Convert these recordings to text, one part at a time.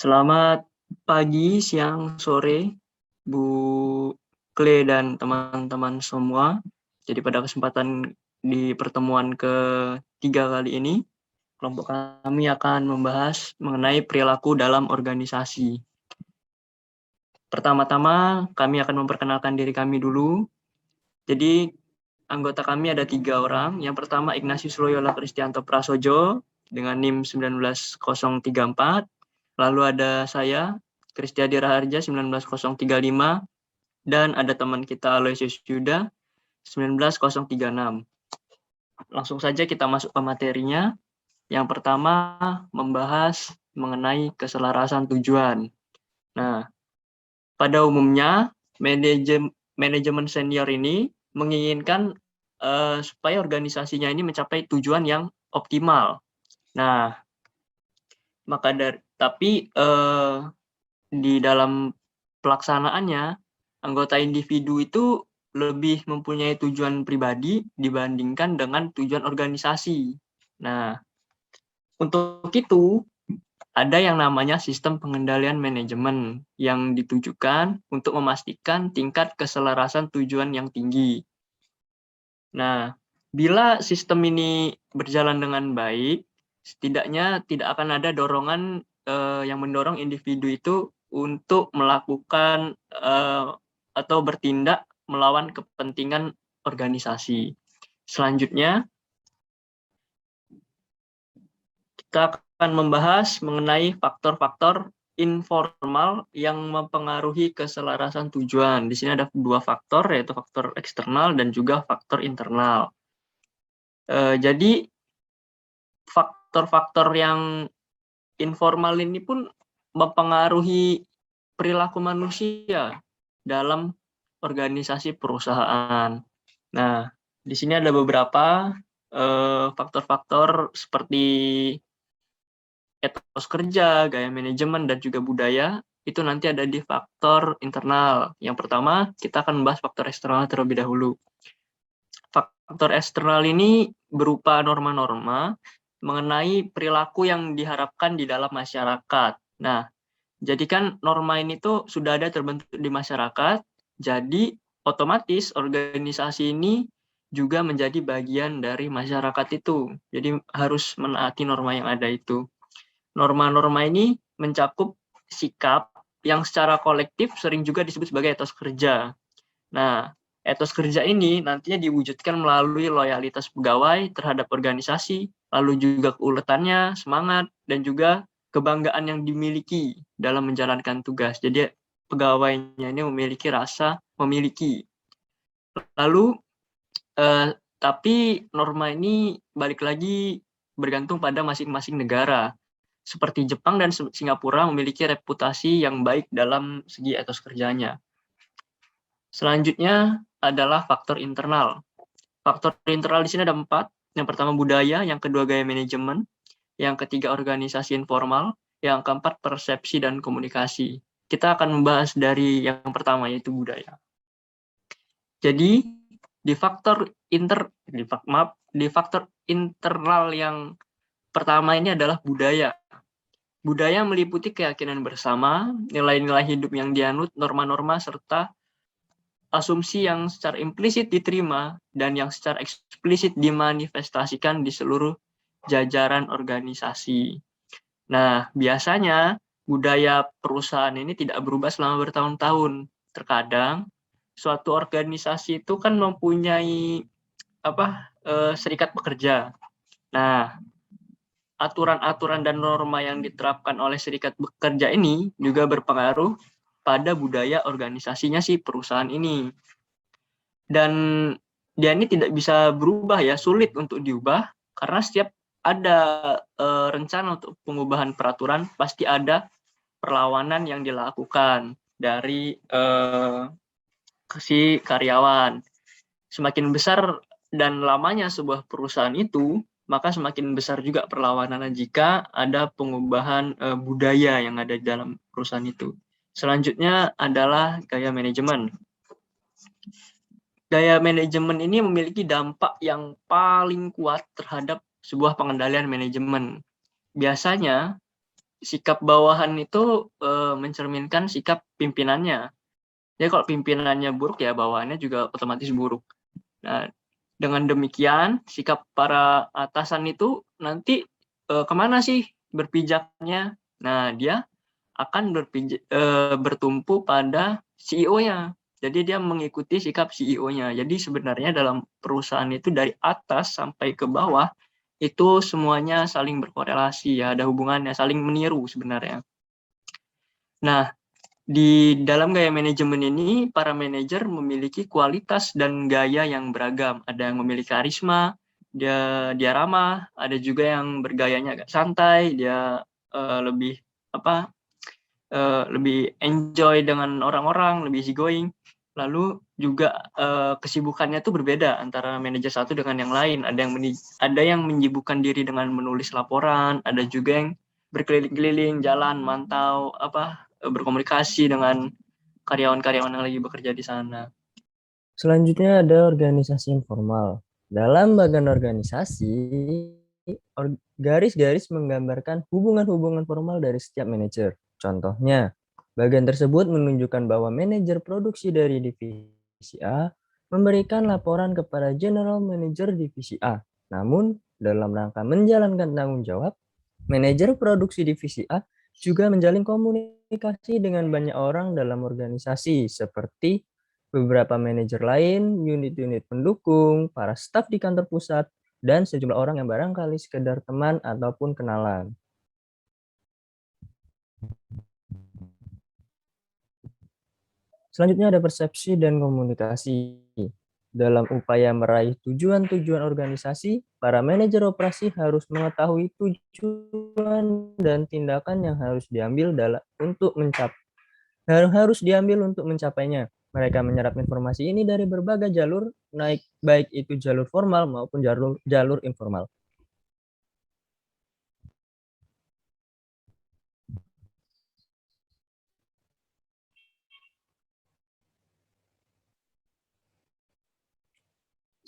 Selamat pagi, siang, sore, Bu Kle dan teman-teman semua. Jadi pada kesempatan di pertemuan ketiga kali ini, kelompok kami akan membahas mengenai perilaku dalam organisasi. Pertama-tama, kami akan memperkenalkan diri kami dulu. Jadi, anggota kami ada 3 orang. Yang pertama, Ignatius Loyola Kristianto Prasojo dengan NIM 19034. Lalu ada saya, Kristiadi Raharja 19035, dan ada teman kita Aloysius Yuda 19036. Langsung saja kita masuk ke materinya. Yang pertama, membahas mengenai keselarasan tujuan. Nah, pada umumnya manajemen senior ini menginginkan supaya organisasinya ini mencapai tujuan yang optimal. Nah, tapi di dalam pelaksanaannya, anggota individu itu lebih mempunyai tujuan pribadi dibandingkan dengan tujuan organisasi. Nah, untuk itu ada yang namanya sistem pengendalian manajemen yang ditujukan untuk memastikan tingkat keselarasan tujuan yang tinggi. Nah, bila sistem ini berjalan dengan baik, setidaknya tidak akan ada dorongan yang mendorong individu itu untuk melakukan atau bertindak melawan kepentingan organisasi. Selanjutnya, kita akan membahas mengenai faktor-faktor informal yang mempengaruhi keselarasan tujuan. Di sini ada 2 faktor, yaitu faktor eksternal dan juga faktor internal. Jadi, faktor-faktor yang informal ini pun mempengaruhi perilaku manusia dalam organisasi perusahaan. Nah, di sini ada beberapa faktor-faktor seperti etos kerja, gaya manajemen, dan juga budaya. Itu nanti ada di faktor internal. Yang pertama, kita akan membahas faktor eksternal terlebih dahulu. Faktor eksternal ini berupa norma-norma mengenai perilaku yang diharapkan di dalam masyarakat. Nah, jadi kan norma ini tuh sudah ada terbentuk di masyarakat, jadi otomatis organisasi ini juga menjadi bagian dari masyarakat itu. Jadi harus menaati norma yang ada itu. Norma-norma ini mencakup sikap yang secara kolektif sering juga disebut sebagai etos kerja. Nah, etos kerja ini nantinya diwujudkan melalui loyalitas pegawai terhadap organisasi, lalu juga keuletannya, semangat, dan juga kebanggaan yang dimiliki dalam menjalankan tugas. Jadi pegawainya ini memiliki rasa memiliki. Lalu, tapi norma ini balik lagi bergantung pada masing-masing negara. Seperti Jepang dan Singapura memiliki reputasi yang baik dalam segi etos kerjanya. Selanjutnya adalah faktor internal. Faktor internal di sini ada 4. Yang pertama budaya, yang kedua gaya manajemen, yang ketiga organisasi informal, yang keempat persepsi dan komunikasi. Kita akan membahas dari yang pertama, yaitu budaya. Jadi di faktor internal yang pertama ini adalah budaya. Budaya meliputi keyakinan bersama, nilai-nilai hidup yang dianut, norma-norma, serta asumsi yang secara implisit diterima dan yang secara eksplisit dimanifestasikan di seluruh jajaran organisasi. Nah, biasanya budaya perusahaan ini tidak berubah selama bertahun-tahun. Terkadang suatu organisasi itu kan mempunyai serikat pekerja. Nah, aturan-aturan dan norma yang diterapkan oleh serikat pekerja ini juga berpengaruh pada budaya organisasinya si perusahaan ini. Dan dia ini tidak bisa berubah ya, sulit untuk diubah karena setiap ada rencana untuk pengubahan peraturan pasti ada perlawanan yang dilakukan dari si karyawan. Semakin besar dan lamanya sebuah perusahaan itu, maka semakin besar juga perlawanan jika ada pengubahan budaya yang ada di dalam perusahaan itu. Selanjutnya adalah gaya manajemen. Gaya manajemen ini memiliki dampak yang paling kuat terhadap sebuah pengendalian manajemen. Biasanya, sikap bawahan itu mencerminkan sikap pimpinannya. Jadi kalau pimpinannya buruk ya bawahannya juga otomatis buruk. Nah, dengan demikian sikap para atasan itu nanti kemana sih berpijaknya? Nah, dia akan bertumpu pada CEO-nya. Jadi dia mengikuti sikap CEO-nya. Jadi sebenarnya dalam perusahaan itu dari atas sampai ke bawah itu semuanya saling berkorelasi ya, ada hubungannya, saling meniru sebenarnya. Nah, di dalam gaya manajemen ini, para manajer memiliki kualitas dan gaya yang beragam. Ada yang memiliki karisma, dia ramah, ada juga yang bergayanya agak santai, dia lebih apa lebih enjoy dengan orang-orang, lebih easy going. Lalu juga kesibukannya tuh berbeda antara manajer satu dengan yang lain. Ada yang menyibukkan diri dengan menulis laporan, ada juga yang berkeliling-keliling, jalan, mantau, berkomunikasi dengan karyawan-karyawan yang lagi bekerja di sana. Selanjutnya ada organisasi informal. Dalam bagian organisasi, garis-garis menggambarkan hubungan-hubungan formal dari setiap manajer. Contohnya, bagian tersebut menunjukkan bahwa manajer produksi dari divisi A memberikan laporan kepada general manager divisi A. Namun, dalam rangka menjalankan tanggung jawab, manajer produksi divisi A juga menjalin komunikasi dengan banyak orang dalam organisasi seperti beberapa manajer lain, unit-unit pendukung, para staf di kantor pusat, dan sejumlah orang yang barangkali sekedar teman ataupun kenalan. Selanjutnya ada persepsi dan komunikasi. Dalam upaya meraih tujuan-tujuan organisasi, para manajer operasi harus mengetahui tujuan dan tindakan yang harus diambil untuk mencapainya. Mereka menyerap informasi ini dari berbagai jalur, baik itu jalur formal maupun jalur informal.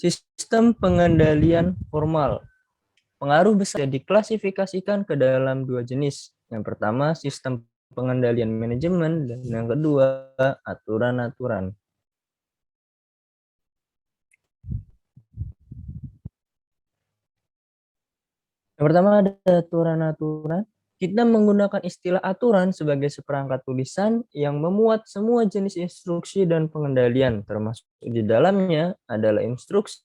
Sistem pengendalian formal. Pengaruh besar diklasifikasikan ke dalam dua jenis. Yang pertama, sistem pengendalian manajemen, dan yang kedua, aturan-aturan. Yang pertama ada aturan-aturan. Kita menggunakan istilah aturan sebagai seperangkat tulisan yang memuat semua jenis instruksi dan pengendalian, termasuk di dalamnya adalah instruksi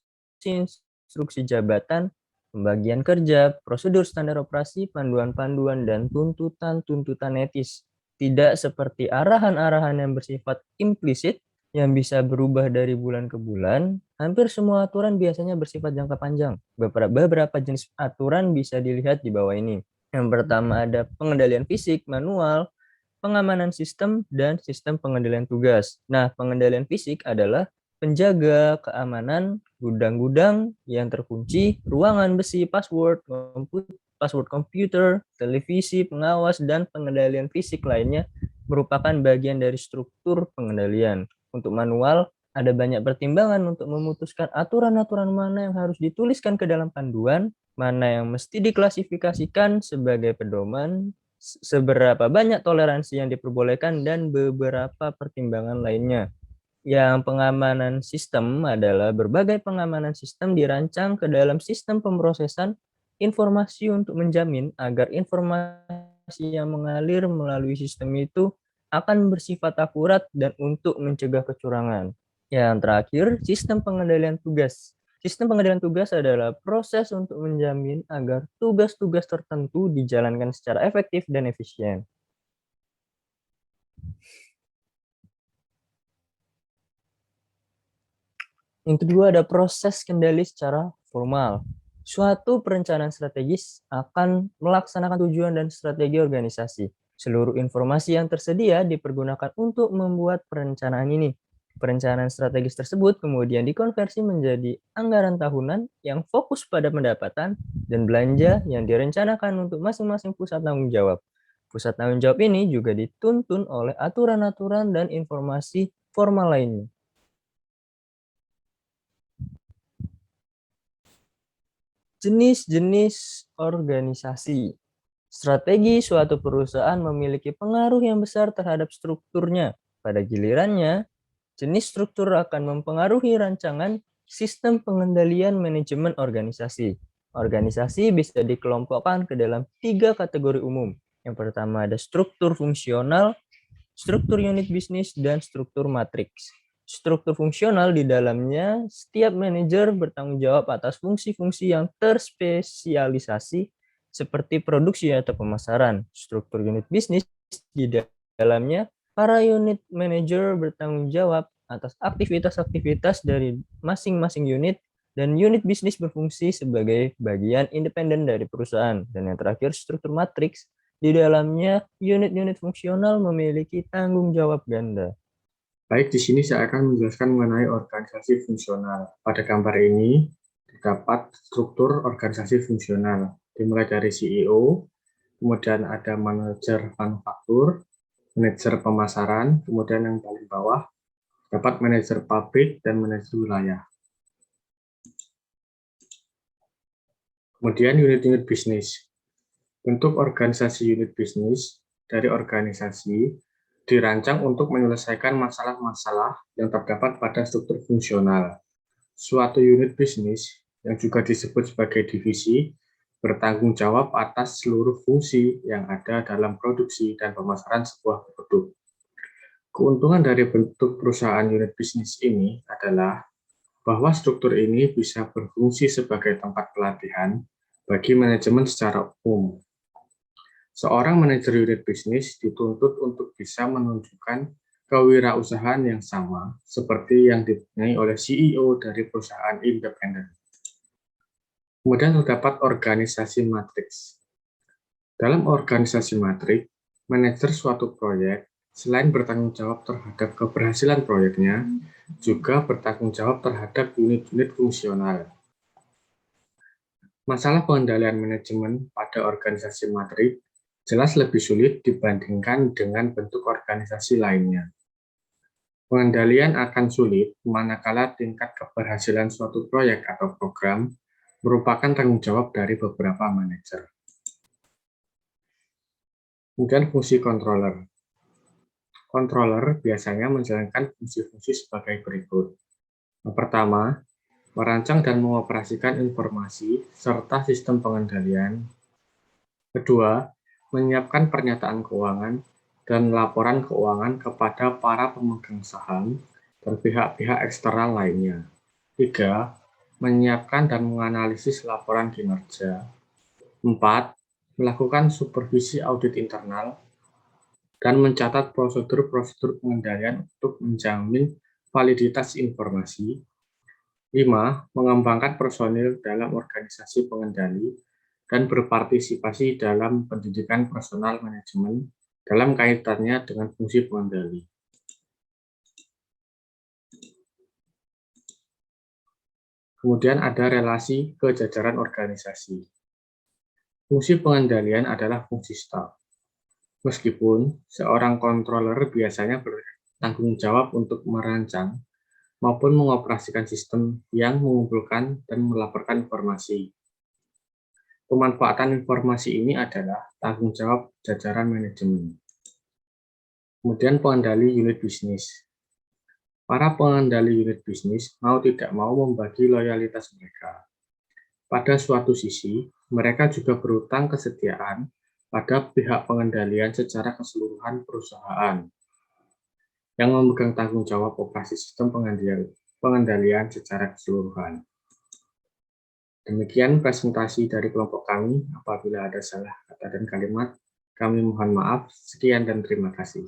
jabatan, pembagian kerja, prosedur standar operasi, panduan-panduan, dan tuntutan-tuntutan etis. Tidak seperti arahan-arahan yang bersifat implisit yang bisa berubah dari bulan ke bulan. Hampir semua aturan biasanya bersifat jangka panjang. Beberapa jenis aturan bisa dilihat di bawah ini. Yang pertama ada pengendalian fisik, manual, pengamanan sistem, dan sistem pengendalian tugas. Nah, pengendalian fisik adalah penjaga keamanan gudang-gudang yang terkunci, ruangan besi, password komputer, televisi, pengawas, dan pengendalian fisik lainnya merupakan bagian dari struktur pengendalian. Untuk manual, ada banyak pertimbangan untuk memutuskan aturan-aturan mana yang harus dituliskan ke dalam panduan, mana yang mesti diklasifikasikan sebagai pedoman, seberapa banyak toleransi yang diperbolehkan, dan beberapa pertimbangan lainnya. Yang pengamanan sistem adalah berbagai pengamanan sistem dirancang ke dalam sistem pemrosesan informasi untuk menjamin agar informasi yang mengalir melalui sistem itu akan bersifat akurat dan untuk mencegah kecurangan. Yang terakhir, sistem pengendalian tugas. Sistem pengendalian tugas adalah proses untuk menjamin agar tugas-tugas tertentu dijalankan secara efektif dan efisien. Yang kedua ada proses kendali secara formal. Suatu perencanaan strategis akan melaksanakan tujuan dan strategi organisasi. Seluruh informasi yang tersedia dipergunakan untuk membuat perencanaan ini. Perencanaan strategis tersebut kemudian dikonversi menjadi anggaran tahunan yang fokus pada pendapatan dan belanja yang direncanakan untuk masing-masing pusat tanggung jawab. Pusat tanggung jawab ini juga dituntun oleh aturan-aturan dan informasi formal lainnya. Jenis-jenis organisasi. Strategi suatu perusahaan memiliki pengaruh yang besar terhadap strukturnya. Pada gilirannya, jenis struktur akan mempengaruhi rancangan sistem pengendalian manajemen organisasi. Organisasi bisa dikelompokkan ke dalam 3 kategori umum. Yang pertama ada struktur fungsional, struktur unit bisnis, dan struktur matriks. Struktur fungsional di dalamnya setiap manajer bertanggung jawab atas fungsi-fungsi yang terspesialisasi seperti produksi atau pemasaran. Struktur unit bisnis di dalamnya para unit manager bertanggung jawab atas aktivitas-aktivitas dari masing-masing unit dan unit bisnis berfungsi sebagai bagian independen dari perusahaan. Dan yang terakhir struktur matriks di dalamnya unit-unit fungsional memiliki tanggung jawab ganda. Baik, di sini saya akan menjelaskan mengenai organisasi fungsional. Pada gambar ini terdapat struktur organisasi fungsional, dimulai dari CEO, kemudian ada manajer manufaktur, manajer pemasaran, kemudian yang paling bawah dapat manajer pabrik dan manajer wilayah. Kemudian unit-unit bisnis. Bentuk organisasi unit bisnis dari organisasi dirancang untuk menyelesaikan masalah-masalah yang terdapat pada struktur fungsional. Suatu unit bisnis, yang juga disebut sebagai divisi, bertanggung jawab atas seluruh fungsi yang ada dalam produksi dan pemasaran sebuah produk. Keuntungan dari bentuk perusahaan unit bisnis ini adalah bahwa struktur ini bisa berfungsi sebagai tempat pelatihan bagi manajemen secara umum. Seorang manajer unit bisnis dituntut untuk bisa menunjukkan kewirausahaan yang sama seperti yang dipunyai oleh CEO dari perusahaan independen. Kemudian terdapat organisasi matriks. Dalam organisasi matriks, manajer suatu proyek selain bertanggung jawab terhadap keberhasilan proyeknya, juga bertanggung jawab terhadap unit-unit fungsional. Masalah pengendalian manajemen pada organisasi matriks jelas lebih sulit dibandingkan dengan bentuk organisasi lainnya. Pengendalian akan sulit manakala tingkat keberhasilan suatu proyek atau program merupakan tanggung jawab dari beberapa manajer. Kemudian fungsi controller. Controller biasanya menjalankan fungsi-fungsi sebagai berikut. Yang pertama, merancang dan mengoperasikan informasi serta sistem pengendalian. Kedua, menyiapkan pernyataan keuangan dan laporan keuangan kepada para pemegang saham dan pihak-pihak eksternal lainnya. 3. Menyiapkan dan menganalisis laporan kinerja. 4. Melakukan supervisi audit internal dan mencatat prosedur-prosedur pengendalian untuk menjamin validitas informasi. 5. Mengembangkan personil dalam organisasi pengendali dan berpartisipasi dalam pendidikan personal manajemen dalam kaitannya dengan fungsi pengendali. Kemudian ada relasi kejajaran organisasi. Fungsi pengendalian adalah fungsi staf. Meskipun seorang controller biasanya bertanggung jawab untuk merancang maupun mengoperasikan sistem yang mengumpulkan dan melaporkan informasi. Pemanfaatan informasi ini adalah tanggung jawab jajaran manajemen. Kemudian pengendali unit bisnis. Para pengendali unit bisnis mau tidak mau membagi loyalitas mereka. Pada suatu sisi, mereka juga berutang kesetiaan pada pihak pengendalian secara keseluruhan perusahaan yang memegang tanggung jawab operasi sistem pengendalian secara keseluruhan. Demikian presentasi dari kelompok kami. Apabila ada salah kata dan kalimat, kami mohon maaf. Sekian dan terima kasih.